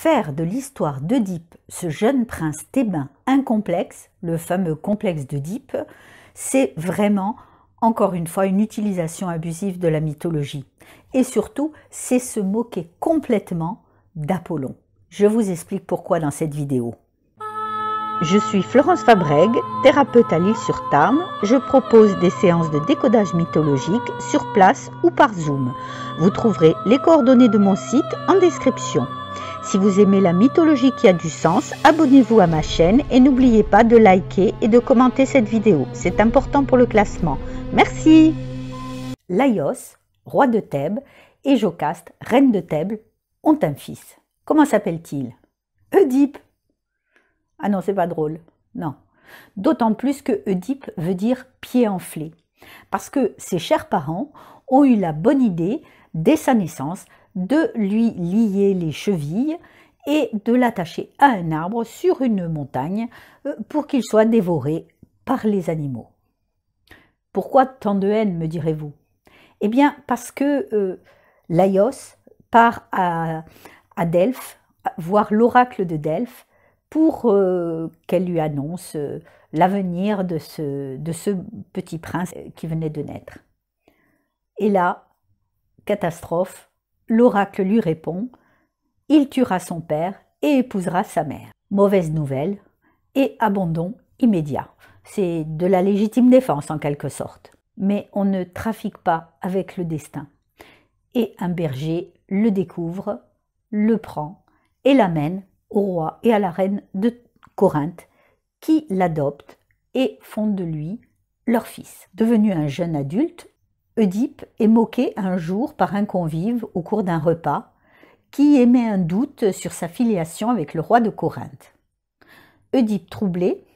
faire de l'histoire d'Œdipe, ce jeune prince thébain incomplexe, le fameux complexe d'Œdipe, c'est vraiment, encore une fois, une utilisation abusive de la mythologie. Et surtout, c'est se moquer complètement d'Apollon. Je vous explique pourquoi dans cette vidéo. Je suis Florence Fabrègue, thérapeute à l'Île-sur-Tarn. Je propose des séances de décodage mythologique sur place ou par Zoom. Vous trouverez les coordonnées de mon site en description. Si vous aimez la mythologie qui a du sens, abonnez-vous à ma chaîne et n'oubliez pas de liker et de commenter cette vidéo. C'est important pour le classement. Merci. Laïos, roi de Thèbes, et Jocaste, reine de Thèbes, ont un fils. Comment s'appelle-t-il? Œdipe. Ah non, c'est pas drôle. Non. D'autant plus que Œdipe veut dire pied enflé. Parce que ses chers parents ont eu la bonne idée, dès sa naissance, de lui lier les chevilles et de l'attacher à un arbre sur une montagne pour qu'il soit dévoré par les animaux. Pourquoi tant de haine, me direz-vous? Eh bien, parce que Laïos part à Delphes, voir l'oracle de Delphes, pour qu'elle lui annonce l'avenir de ce petit prince qui venait de naître. Et là, catastrophe, l'oracle lui répond « Il tuera son père et épousera sa mère ». Mauvaise nouvelle et abandon immédiat. C'est de la légitime défense en quelque sorte. Mais on ne trafique pas avec le destin. Et un berger le découvre, le prend et l'amène au roi et à la reine de Corinthe, qui l'adoptent et font de lui leur fils. Devenu un jeune adulte, Œdipe est moqué un jour par un convive au cours d'un repas qui émet un doute sur sa filiation avec le roi de Corinthe. Œdipe, troublé,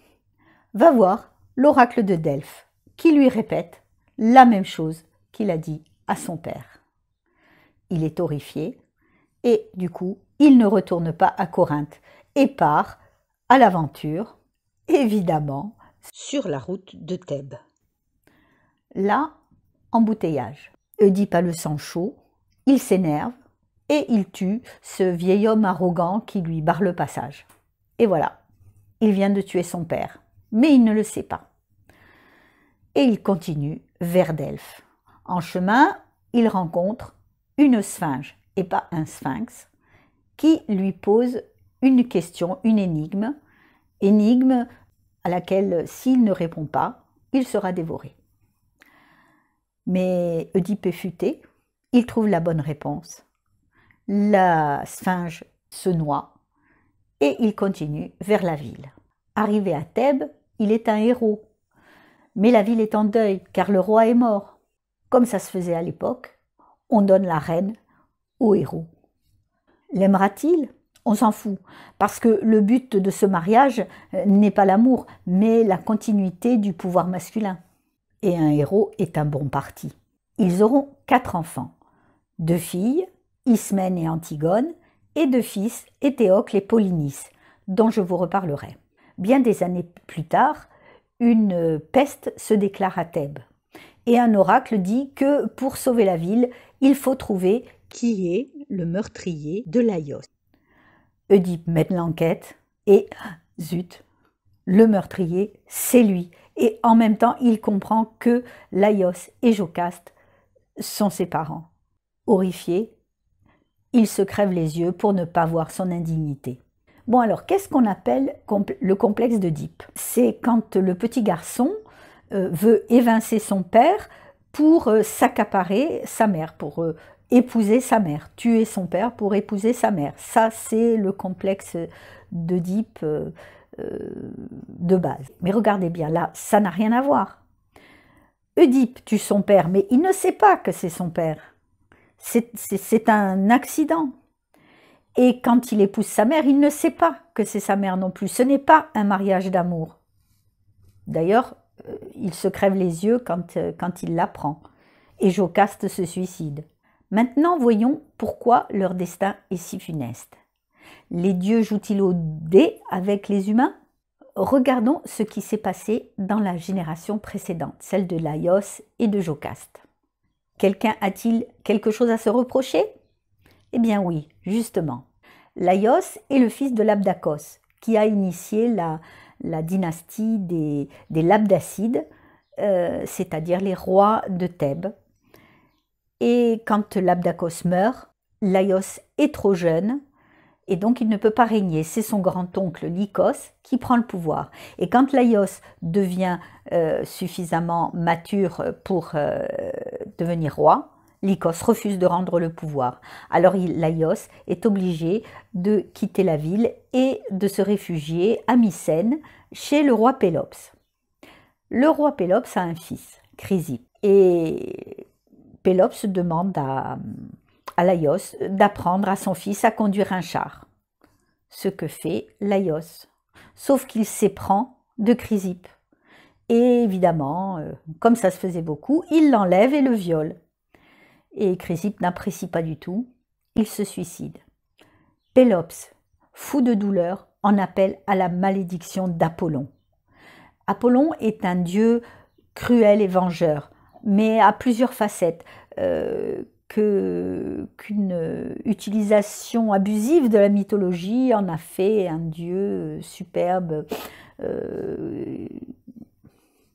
va voir l'oracle de Delphes, qui lui répète la même chose qu'il a dit à son père. Il est horrifié et du coup, il ne retourne pas à Corinthe et part à l'aventure, évidemment, sur la route de Thèbes. Là, embouteillage. Œdipe a le sang chaud, il s'énerve et il tue ce vieil homme arrogant qui lui barre le passage. Et voilà, il vient de tuer son père, mais il ne le sait pas. Et il continue vers Delphes. En chemin, il rencontre une sphinge, et pas un sphinx, qui lui pose une question, une énigme à laquelle, s'il ne répond pas, il sera dévoré. Mais Œdipe est futé, il trouve la bonne réponse. La sphinge se noie et il continue vers la ville. Arrivé à Thèbes, il est un héros. Mais la ville est en deuil car le roi est mort. Comme ça se faisait à l'époque, on donne la reine au héros. L'aimera-t-il? On s'en fout, parce que le but de ce mariage n'est pas l'amour, mais la continuité du pouvoir masculin. Et un héros est un bon parti. Ils auront 4 enfants, 2 filles, Ismène et Antigone, et 2 fils, Éthéocle et Polynice, dont je vous reparlerai. Bien des années plus tard, une peste se déclare à Thèbes. Et un oracle dit que pour sauver la ville, il faut trouver qui est le meurtrier de Laïos. Œdipe mène l'enquête et, zut, le meurtrier, c'est lui. Et en même temps, il comprend que Laïos et Jocaste sont ses parents. Horrifié, il se crève les yeux pour ne pas voir son indignité. Bon alors, qu'est-ce qu'on appelle le complexe d'Œdipe? C'est quand le petit garçon veut évincer son père pour s'accaparer sa mère, pour épouser sa mère, tuer son père pour épouser sa mère. Ça, c'est le complexe d'Œdipe de base. Mais regardez bien, là, ça n'a rien à voir. Œdipe tue son père, mais il ne sait pas que c'est son père. C'est un accident. Et quand il épouse sa mère, il ne sait pas que c'est sa mère non plus. Ce n'est pas un mariage d'amour. D'ailleurs, il se crève les yeux quand il l'apprend. Et Jocaste se suicide. Maintenant, voyons pourquoi leur destin est si funeste. Les dieux jouent-ils au dé avec les humains? Regardons ce qui s'est passé dans la génération précédente, celle de Laïos et de Jocaste. Quelqu'un a-t-il quelque chose à se reprocher? Eh bien oui, justement. Laios est le fils de Labdakos, qui a initié la dynastie des Labdacides, c'est-à-dire les rois de Thèbes. Et quand Labdakos meurt, Laios est trop jeune, et donc il ne peut pas régner. C'est son grand-oncle Lycos qui prend le pouvoir. Et quand Laios devient suffisamment mature pour devenir roi, Lycos refuse de rendre le pouvoir. Alors Laios est obligé de quitter la ville et de se réfugier à Mycène, chez le roi Pélops. Le roi Pélops a un fils, Chrysippe. Et Pélops demande à Laios d'apprendre à son fils à conduire un char. Ce que fait Laios. Sauf qu'il s'éprend de Chrysippe. Et évidemment, comme ça se faisait beaucoup, il l'enlève et le viole. Et Chrysippe n'apprécie pas du tout. Il se suicide. Pélops, fou de douleur, en appelle à la malédiction d'Apollon. Apollon est un dieu cruel et vengeur, mais à plusieurs facettes. Qu'une utilisation abusive de la mythologie en a fait un dieu superbe.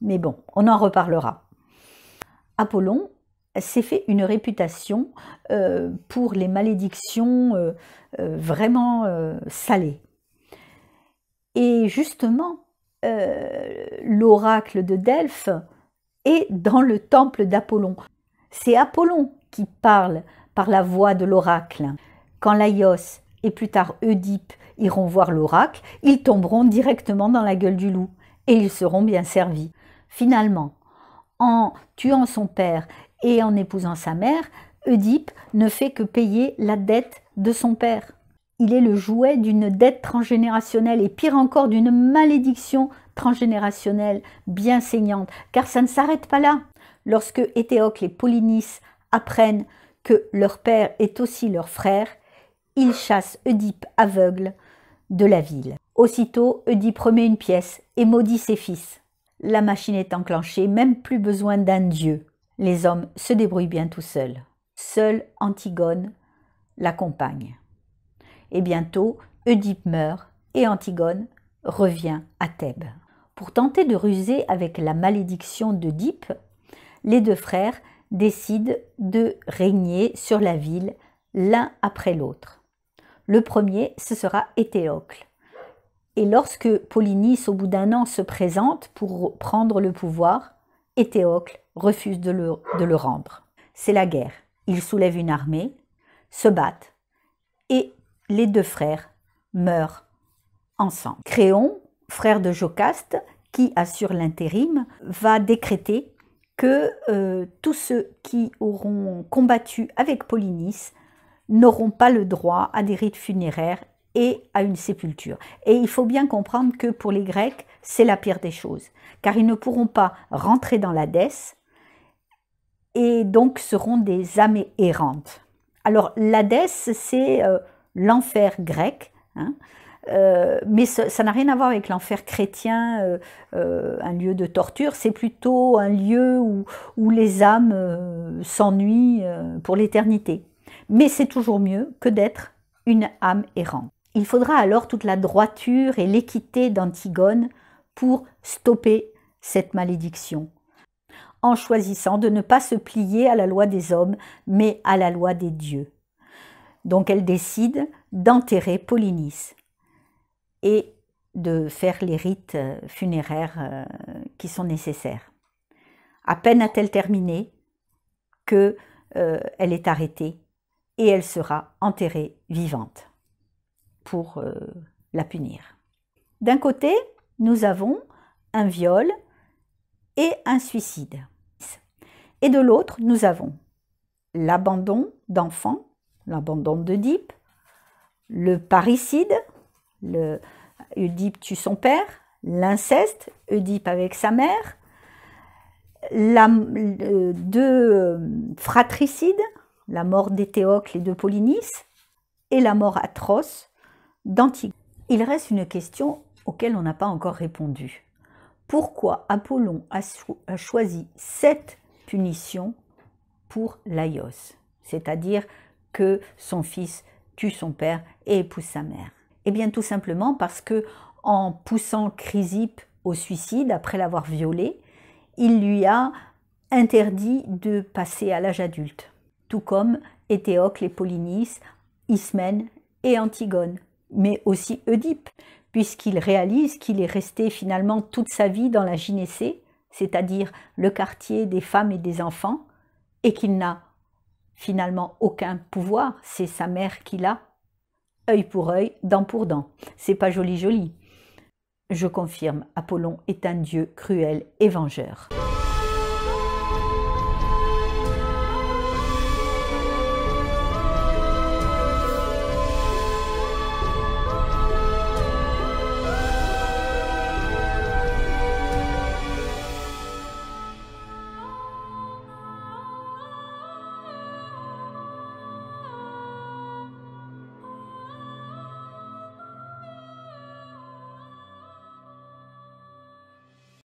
Mais bon, on en reparlera. Apollon s'est fait une réputation pour les malédictions vraiment salées. Et justement, l'oracle de Delphes est dans le temple d'Apollon. C'est Apollon qui parle par la voix de l'oracle. Quand Laios et plus tard Oedipe iront voir l'oracle, ils tomberont directement dans la gueule du loup et ils seront bien servis. Finalement, en tuant son père et en épousant sa mère, Oedipe ne fait que payer la dette de son père. Il est le jouet d'une dette transgénérationnelle et pire encore d'une malédiction transgénérationnelle bien saignante, car ça ne s'arrête pas là. Lorsque Éthéocle et Polynice apprennent que leur père est aussi leur frère, ils chassent Oedipe aveugle de la ville. Aussitôt, Oedipe remet une pièce et maudit ses fils. La machine est enclenchée, même plus besoin d'un dieu. Les hommes se débrouillent bien tout seuls. Seule Antigone l'accompagne. Et bientôt, Oedipe meurt et Antigone revient à Thèbes. Pour tenter de ruser avec la malédiction d'Oedipe, les deux frères décident de régner sur la ville l'un après l'autre. Le premier, ce sera Éthéocle. Et lorsque Polynice, au bout d'un an, se présente pour prendre le pouvoir, Éthéocle refuse de le rendre. C'est la guerre. Ils soulèvent une armée, se battent, et les deux frères meurent ensemble. Créon, frère de Jocaste, qui assure l'intérim, va décréter que tous ceux qui auront combattu avec Polynice n'auront pas le droit à des rites funéraires et à une sépulture. Et il faut bien comprendre que pour les Grecs, c'est la pire des choses, car ils ne pourront pas rentrer dans l'Hadès et donc seront des âmes errantes. Alors l'Hadès, c'est l'enfer grec, hein, mais ça n'a rien à voir avec l'enfer chrétien, un lieu de torture, c'est plutôt un lieu où les âmes s'ennuient pour l'éternité. Mais c'est toujours mieux que d'être une âme errante. Il faudra alors toute la droiture et l'équité d'Antigone pour stopper cette malédiction, en choisissant de ne pas se plier à la loi des hommes, mais à la loi des dieux. Donc elle décide d'enterrer Polynice et de faire les rites funéraires qui sont nécessaires. À peine a-t-elle terminé qu'elle est arrêtée et elle sera enterrée vivante pour la punir. D'un côté, nous avons un viol et un suicide. Et de l'autre, nous avons l'abandon d'enfants, l'abandon d'Oedipe, le parricide, Oedipe tue son père, l'inceste, Oedipe avec sa mère, deux fratricides, la mort d'Éthéocle et de Polynice, et la mort atroce d'Antigone. Il reste une question auquel on n'a pas encore répondu. Pourquoi Apollon a choisi cette punition pour Laios, c'est-à-dire que son fils tue son père et épouse sa mère. Eh bien tout simplement parce que en poussant Chrysippe au suicide après l'avoir violée, il lui a interdit de passer à l'âge adulte, tout comme Éthéocle et Polynice, Ismène et Antigone, mais aussi Oedipe, puisqu'il réalise qu'il est resté finalement toute sa vie dans la gynécée, c'est-à-dire le quartier des femmes et des enfants, et qu'il n'a finalement aucun pouvoir, c'est sa mère qui l'a. Œil pour œil, dent pour dent. C'est pas joli joli. Je confirme, Apollon est un dieu cruel et vengeur.